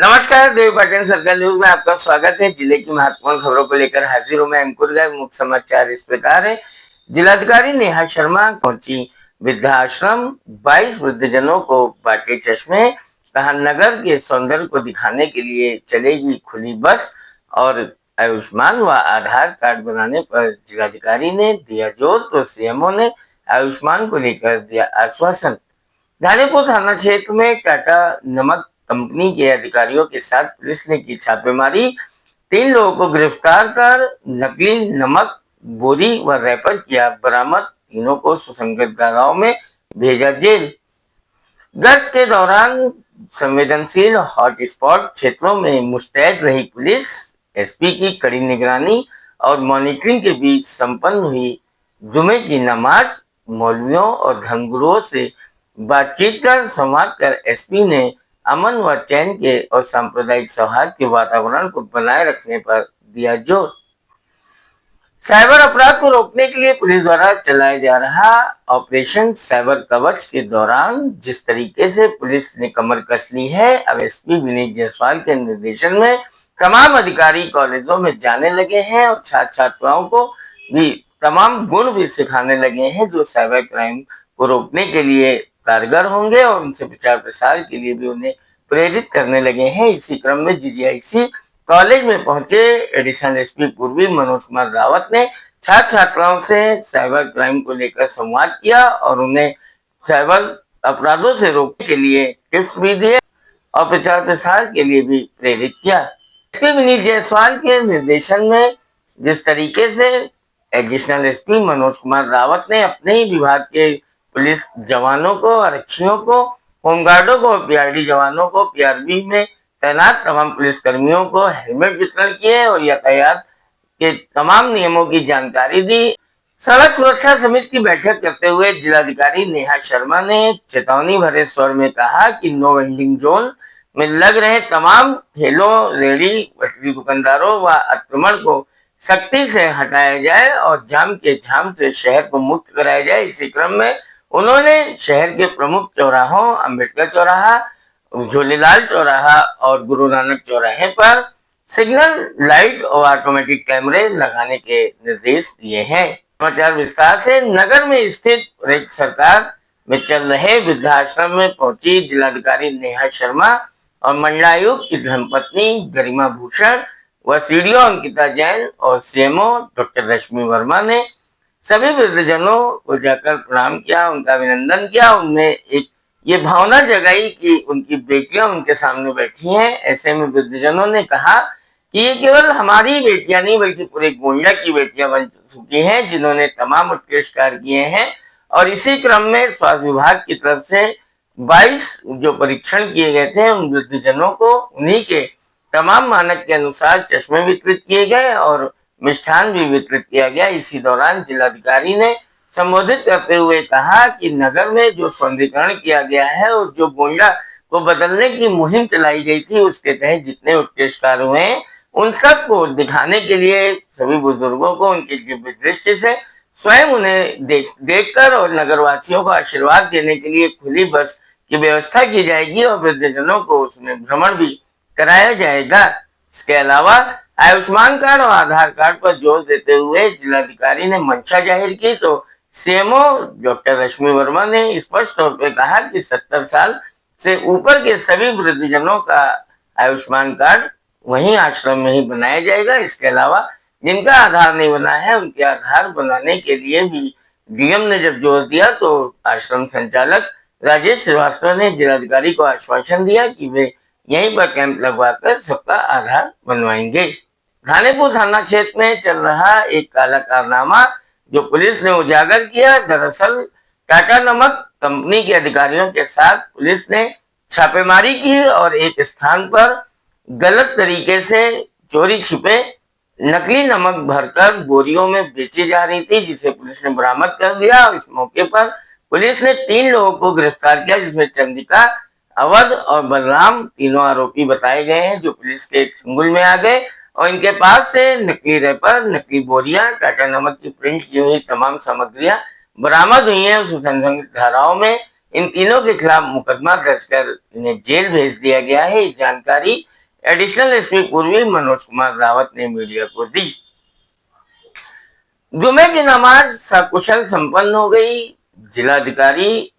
नमस्कार, Devi Patan circle news में आपका स्वागत है। जिले की महत्वपूर्ण खबरों को लेकर हाजिर हूं मैं अंकुर गाय। मुख्य समाचार इस प्रकार है। जिलाधिकारी नेहा शर्मा पहुंची वृद्धाश्रम, 22 वृद्धजनों को बांटे चश्मे। कहा, नगर के सौंदर्य को दिखाने के लिए चलेगी खुली बस। और आयुष्मान व आधार कार्ड बनाने पर जिलाधिकारी ने दिया जोर, तो सीएमओ ने आयुष्मान को लेकर दिया आश्वासन। धानीपुर थाना क्षेत्र में टाटा नमक कंपनी के अधिकारियों के साथ पुलिस ने की छापेमारी। 3 लोगों को गिरफ्तार कर नकली नमक बोरी व रैपर किया बरामद। तीनों को सुसंगत धाराओं में भेजा जेल। गश्त के दौरान संवेदनशील हॉटस्पॉट क्षेत्रों में मुस्तैद रही पुलिस। एसपी की कड़ी निगरानी और मॉनिटरिंग के बीच संपन्न हुई जुमे की नमाज। मौलवियों और धर्मगुरुओं से बातचीत कर संवाद कर एसपी ने अमन व चैन के और सांप्रदायिक सौहार्द के वातावरण को बनाए रखने पर दिया जोर। साइबर अपराध को रोकने के लिए पुलिस द्वारा चलाया जा रहा ऑपरेशन साइबर कवच के दौरान जिस तरीके से पुलिस ने कमर कस ली है, अब एसपी विनीत जायसवाल के निर्देशन में तमाम अधिकारी कॉलेजों में जाने लगे हैं और छात्र छात्राओं को भी तमाम गुण भी सिखाने लगे हैं जो साइबर क्राइम को रोकने के लिए कारगर होंगे और उनसे प्रचार प्रसार के लिए भी उन्हें प्रेरित करने लगे हैं। इसी क्रम में जीजीआईसी कॉलेज में पहुंचे एडिशनल एसपी पूर्वी मनोज कुमार रावत ने छात्र छात्राओं से साइबर क्राइम को लेकर संवाद किया और उन्हें साइबर अपराधों से रोकने के लिए टिप्स भी दिए और प्रचार प्रसार के लिए भी प्रेरित किया। एसपी विनीत जायसवाल के निर्देशन में जिस तरीके से एडिशनल एसपी मनोज कुमार रावत ने अपने ही विभाग के पुलिस जवानों को, आरक्षियों को, होमगार्डों को, पीआरडी जवानों को, पीआरबी में तैनात तमाम पुलिसकर्मियों को हेलमेट वितरण किए और यातायात के तमाम नियमों की जानकारी दी। सड़क सुरक्षा समिति की बैठक करते हुए जिलाधिकारी नेहा शर्मा ने चेतावनी भरे स्वर में कहा कि नो वेंडिंग जोन में लग रहे तमाम ठेलों, रेहड़ी पटरी दुकानदारों व अतिक्रमण को सख्ती से हटाया जाए और जाम के झाम से शहर को मुक्त कराया जाए। इसी क्रम में उन्होंने शहर के प्रमुख चौराहों, अम्बेडकर चौराहा, झूलेलाल चौराहा और गुरु नानक चौराहे पर सिग्नल लाइट और ऑटोमेटिक कैमरे लगाने के निर्देश दिए हैं। समाचार विस्तार से। नगर में स्थित राज्य सरकार में चल रहे वृद्धाश्रम में पहुंची जिलाधिकारी नेहा शर्मा और मंडलायुक्त की धर्मपत्नी गरिमा भूषण व सीडीओ अंकिता जैन और सीएमओ डॉक्टर रश्मि वर्मा ने सभी वृद्धजनों को जाकर प्रणाम किया, उनका अभिनंदन किया। उनमें एक ये भावना जगाई कि उनकी बेटियां उनके सामने बैठी हैं। ऐसे में वृद्धजनों ने कहा कि ये केवल हमारी बेटियां नहीं बल्कि पूरे गोंडा की बेटियां बन चुकी हैं जिन्होंने तमाम उत्कृष्ट कार्य किए हैं। और इसी क्रम में स्वास्थ्य विभाग की तरफ से 22 जो परीक्षण किए गए थे उन वृद्धजनों को उन्हीं के तमाम मानक के अनुसार चश्मे वितरित किए गए और मिष्ठान भी वितरित किया गया। इसी दौरान जिलाधिकारी ने संबोधित करते हुए कहा कि नगर में जो सौंदर्यीकरण किया गया है और जो गोंडा को बदलने की मुहिम चलाई गई थी उसके तहत जितने उत्कृष्ट कार्य हुए हैं उन सब को दिखाने के लिए सभी बुजुर्गों को उनकी दिव्य दृष्टि से स्वयं उन्हें देखकर और नगरवासियों को आशीर्वाद देने के लिए खुली बस की व्यवस्था की जाएगी और वृद्धजनों को उसमें भ्रमण भी कराया जाएगा। इसके अलावा आयुष्मान कार्ड और आधार कार्ड पर जोर देते हुए जिलाधिकारी ने मंशा जाहिर की तो सीएमओ डॉक्टर रश्मि वर्मा ने स्पष्ट तौर पर कहा कि 70 साल से ऊपर के सभी वृद्धजनों का आयुष्मान कार्ड वहीं आश्रम में ही बनाया जाएगा। इसके अलावा जिनका आधार नहीं बना है उनके आधार बनाने के लिए भी डीएम ने जब जोर दिया तो आश्रम संचालक राजेश श्रीवास्तव ने जिलाधिकारी को आश्वासन दिया कि वे यहीं पर कैंप लगवाकर सबका आधार बनवाएंगे। धानीपुर थाना क्षेत्र में चल रहा एक काला कारनामा जो पुलिस ने उजागर किया। दरअसल टाटा नमक कंपनी के अधिकारियों के साथ पुलिस ने छापेमारी की और एक स्थान पर गलत तरीके से चोरी छिपे नकली नमक भरकर बोरियों में बेची जा रही थी जिसे पुलिस ने बरामद कर लिया। इस मौके पर पुलिस ने 3 लोगों को गिरफ्तार किया जिसमें चंद्रिका, अवध और बलराम तीनों आरोपी बताए गए हैं जो पुलिस के चंगुल में आ गए और इनके पास से नकली रैपर, नकली बोरियां, टाटा नमक की प्रिंट की हुई तमाम सामग्रियां बरामद हुई हैं। सुसंगत धाराओं में इन तीनों के खिलाफ मुकदमा दर्ज कर इन्हें जेल भेज दिया गया है। ये जानकारी एडिशनल एसपी पूर्वी मनोज कुमार रावत ने मीडिया को दी। जुमे की नमाज सकुशल संपन्न हो गई। जिलाधिकारी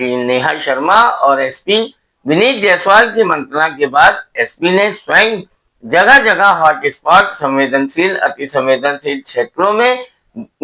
नेहा शर्मा और एसपी विनीत जायसवाल की मंत्रणा के बाद एसपी ने स्वयं जगह जगह हॉटस्पॉट संवेदनशील अति संवेदनशील क्षेत्रों में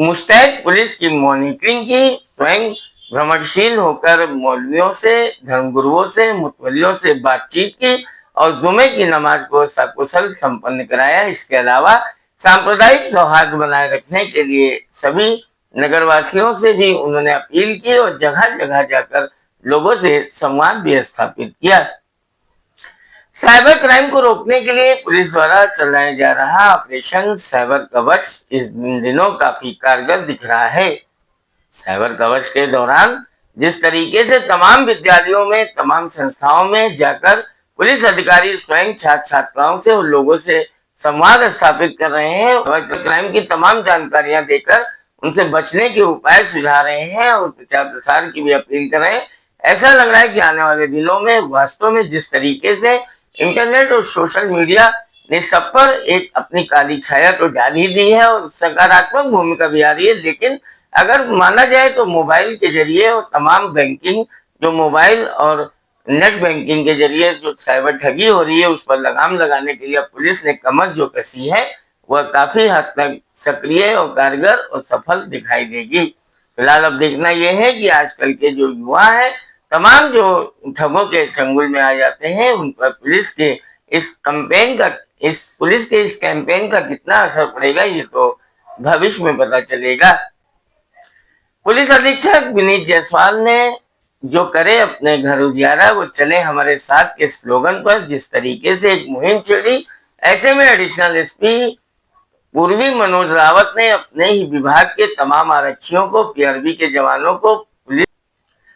मुस्तैद पुलिस की मॉनिटरिंग की। स्वयं भ्रमणशील होकर मौलवियों से, धर्मगुरुओं से, मुतवलियों से बातचीत की और जुमे की नमाज को सकुशल संपन्न कराया। इसके अलावा सांप्रदायिक सौहार्द बनाए रखने के लिए सभी नगरवासियों से भी उन्होंने अपील की और जगह जगह जाकर लोगों से संवाद भी स्थापित किया। साइबर क्राइम को रोकने के लिए पुलिस द्वारा चलाया जा रहा ऑपरेशन साइबर कवच इस दिनों काफी कारगर दिख रहा है। साइबर कवच के दौरान जिस तरीके से तमाम विद्यालयों में, तमाम संस्थाओं में जाकर पुलिस अधिकारी स्वयं छात्र छात्राओं से और लोगों से संवाद स्थापित कर रहे हैं, क्राइम की तमाम जानकारियां देकर उनसे बचने के उपाय सुझा रहे हैं और प्रचार प्रसार की भी अपील कर रहे हैं। ऐसा लग रहा है कि आने वाले दिनों में वास्तव में जिस तरीके से इंटरनेट और सोशल मीडिया ने सब पर एक अपनी काली छाया तो डाल ही दी है और सकारात्मक भूमिका भी आ रही है, लेकिन अगर माना जाए तो मोबाइल के जरिए और तमाम बैंकिंग जो मोबाइल और नेट बैंकिंग के जरिए जो साइबर ठगी हो रही है उस पर लगाम लगाने के लिए पुलिस ने कमर जो कसी है वह काफी हद तक सक्रिय और कारगर और सफल दिखाई देगी। फिलहाल अब देखना यह है कि आजकल के जो युवा है तमाम जो ठगों के चंगुल में आ जाते हैं उन पर पुलिस के इस कैंपेन का कितना असर पड़ेगा ये तो भविष्य में पता चलेगा। पुलिस अधीक्षक विनीत जायसवाल ने जो करे अपने घर उजियारा वो चले हमारे साथ के स्लोगन पर जिस तरीके से एक मुहिम छेड़ी, ऐसे में एडिशनल एसपी पूर्वी मनोज रावत ने अपने ही विभाग के तमाम आरक्षियों को, पीआरबी के जवानों को, पुलिस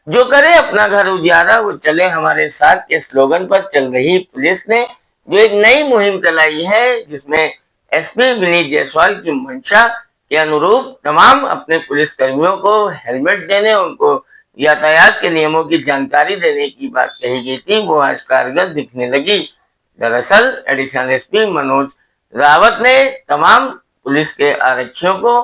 जो करे अपना घर उजियारा वो चले हमारे साथ के स्लोगन पर चल रही पुलिस ने जो एक नई मुहिम चलाई है जिसमें एसपी विनीत जायसवाल की मंशा के अनुरूप तमाम अपने पुलिस कर्मियों को हेलमेट देने, उनको यातायात के नियमों की जानकारी देने की बात कही गई थी, वो आज कारगर दिखने लगी। दरअसल एडिशनल एसपी मनोज रावत ने तमाम पुलिस के आरक्षियों को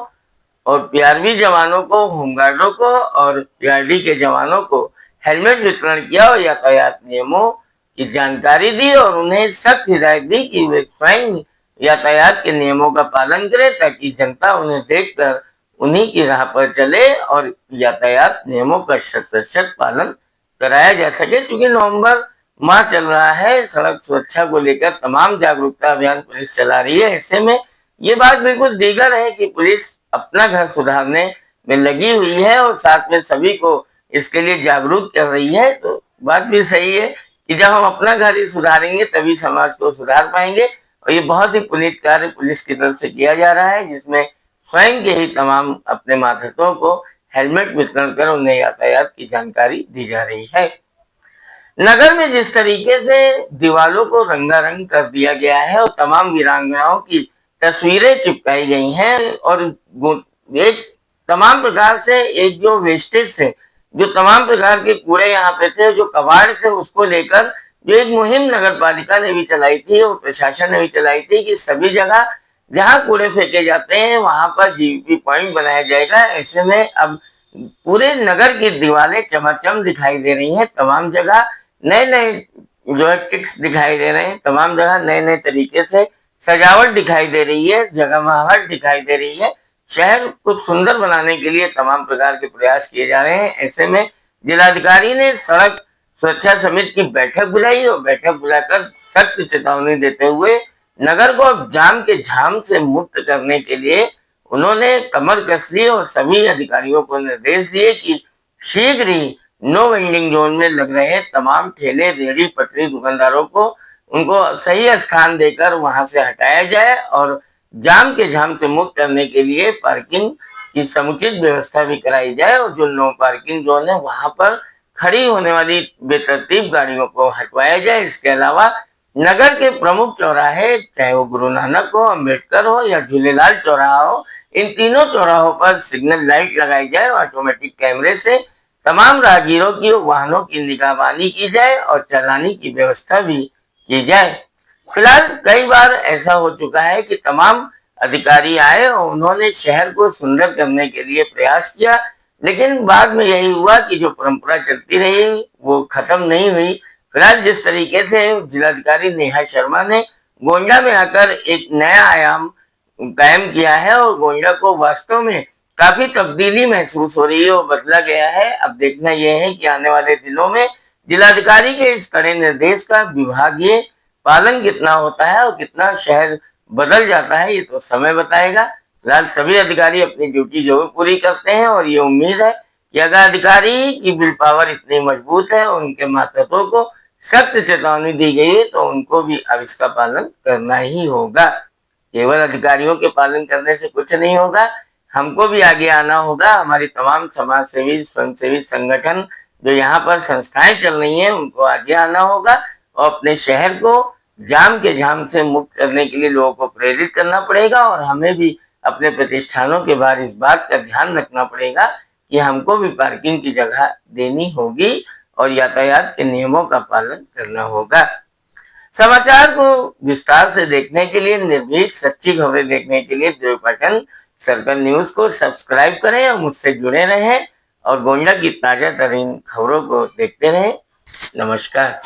और पीआरबी जवानों को, होमगार्डों को और पीआरडी के जवानों को हेलमेट वितरण किया और यातायात नियमों की जानकारी दी और उन्हें सख्त हिदायत दी कि वे स्वयं यातायात के नियमों का पालन करें ताकि जनता उन्हें देखकर उन्हीं की राह पर चले और यातायात नियमों का शत पालन कराया जा सके। क्योंकि नवंबर माह चल रहा है, सड़क सुरक्षा को लेकर तमाम जागरूकता अभियान पुलिस चला रही है। ऐसे में ये बात बिल्कुल दीगर है कि पुलिस अपना घर सुधारने में लगी हुई है और साथ में सभी को इसके लिए जागरूक कर रही है। तो बात भी सही है कि जब हम अपना घर ही सुधारेंगे तभी समाज को सुधार पाएंगे और ये बहुत ही पुनीत कार्य पुलिस की तरफ से किया जा रहा है जिसमें स्वयं के ही तमाम अपने मातहतों को हेलमेट वितरण कर उन्हें यातायात की जानकारी दी जा रही है। नगर में जिस तरीके से दीवालों को रंगारंग कर दिया गया है और तमाम वीरांगनाओं की तस्वीरें चिपकाई गई हैं और एक तमाम प्रकार से एक जो वेस्टेज से जो तमाम प्रकार के कूड़े यहाँ पे थे, जो कबाड़ थे, उसको लेकर जो एक मुहिम नगर पालिका ने भी चलाई थी और प्रशासन ने भी चलाई थी कि सभी जगह जहाँ कूड़े फेंके जाते हैं वहां पर जीपी पॉइंट बनाया जाएगा। ऐसे में अब पूरे नगर की दीवारें चमाचम दिखाई दे रही हैं, तमाम जगह नए नए जो है टिक्स दिखाई दे रहे हैं, तमाम जगह नए नए तरीके से सजावट दिखाई दे रही है, जगमगाहट दिखाई दे रही है। शहर को सुंदर बनाने के लिए तमाम प्रकार के प्रयास किए जा रहे हैं। ऐसे में जिलाधिकारी ने सड़क सुरक्षा समिति की बैठक बुलाई और बैठक बुलाकर सख्त चेतावनी देते हुए नगर को अब जाम के झाम से मुक्त करने के लिए उन्होंने कमर कस ली और सभी अधिकारियों को निर्देश दिए कि शीघ्र ही नो वेंडिंग जोन में लग रहे तमाम ठेले, रेहड़ी पटरी दुकानदारों को उनको सही स्थान देकर वहां से हटाया जाए और जाम के झाम से मुक्त करने के लिए पार्किंग की समुचित व्यवस्था भी कराई जाए और जो नो पार्किंग जोन है वहां पर खड़ी होने वाली बेतरतीब गाड़ियों को हटवाया जाए। इसके अलावा नगर के प्रमुख चौराहे, चाहे वो गुरु नानक हो, अम्बेडकर हो या झूलेलाल चौराहा हो, इन तीनों चौराहों पर सिग्नल लाइट लगाई जाए और ऑटोमेटिक कैमरे से तमाम राहगीरों की वाहनों की निगरानी की जाए और चालानी की व्यवस्था भी की जाए। फिलहाल कई बार ऐसा हो चुका है कि तमाम अधिकारी आए और उन्होंने शहर को सुंदर करने के लिए प्रयास किया, लेकिन बाद में यही हुआ कि जो परंपरा चलती रही वो खत्म नहीं हुई। फिलहाल जिस तरीके से जिलाधिकारी नेहा शर्मा ने गोंडा में आकर एक नया आयाम कायम किया है और गोंडा को वास्तव में काफी तब्दीली महसूस हो रही है और बदला गया है। अब देखना यह है कि आने वाले दिनों में जिलाधिकारी के इस कड़े निर्देश का विभागीय पालन कितना होता है और कितना शहर बदल जाता है, ये तो समय बताएगा। फिलहाल सभी अधिकारी अपनी ड्यूटी जरूर पूरी करते हैं और ये उम्मीद है कि अगर अधिकारी की विल पावर इतनी मजबूत है और उनके मातहतों को सख्त चेतावनी दी गई है तो उनको भी अब इसका पालन करना ही होगा। केवल अधिकारियों के पालन करने से कुछ नहीं होगा, हमको भी आगे आना होगा। हमारी तमाम समाज सेवी स्वयंसेवी संगठन जो यहाँ पर संस्थाएं चल रही हैं उनको आगे आना होगा और अपने शहर को जाम के झाम से मुक्त करने के लिए लोगों को प्रेरित करना पड़ेगा और हमें भी अपने प्रतिष्ठानों के बाहर इस बात का ध्यान रखना पड़ेगा कि हमको भी पार्किंग की जगह देनी होगी और यातायात के नियमों का पालन करना होगा। समाचार को विस्तार से देखने के लिए, निर्भीक सच्ची खबरें देखने के लिए देवपाटन सर्कल न्यूज को सब्सक्राइब करें और मुझसे जुड़े रहें और गोंडा की ताजा तरीन खबरों को देखते रहें। नमस्कार।